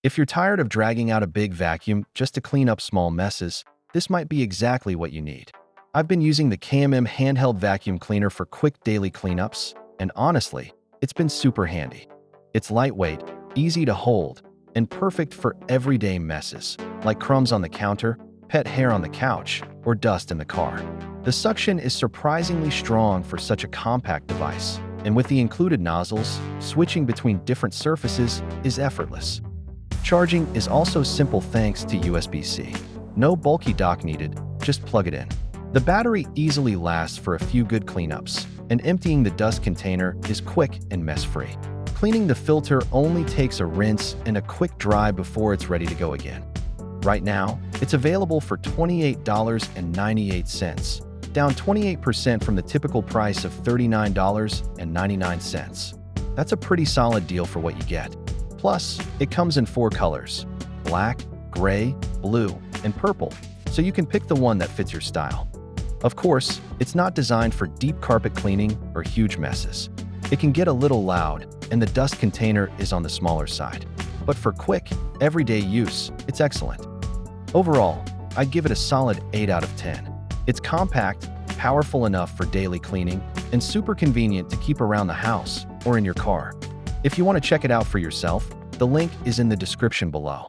If you're tired of dragging out a big vacuum just to clean up small messes, this might be exactly what you need. I've been using the KMM Handheld Vacuum Cleaner for quick daily cleanups, and honestly, it's been super handy. It's lightweight, easy to hold, and perfect for everyday messes, like crumbs on the counter, pet hair on the couch, or dust in the car. The suction is surprisingly strong for such a compact device, and with the included nozzles, switching between different surfaces is effortless. Charging is also simple thanks to USB-C. No bulky dock needed, just plug it in. The battery easily lasts for a few good cleanups, and emptying the dust container is quick and mess-free. Cleaning the filter only takes a rinse and a quick dry before it's ready to go again. Right now, it's available for $28.98, down 28% from the typical price of $39.99. That's a pretty solid deal for what you get. Plus, it comes in 4 colors: black, gray, blue, and purple, so you can pick the one that fits your style. Of course, it's not designed for deep carpet cleaning or huge messes. It can get a little loud, and the dust container is on the smaller side. But for quick, everyday use, it's excellent. Overall, I'd give it a solid 8 out of 10. It's compact, powerful enough for daily cleaning, and super convenient to keep around the house or in your car. If you want to check it out for yourself, the link is in the description below.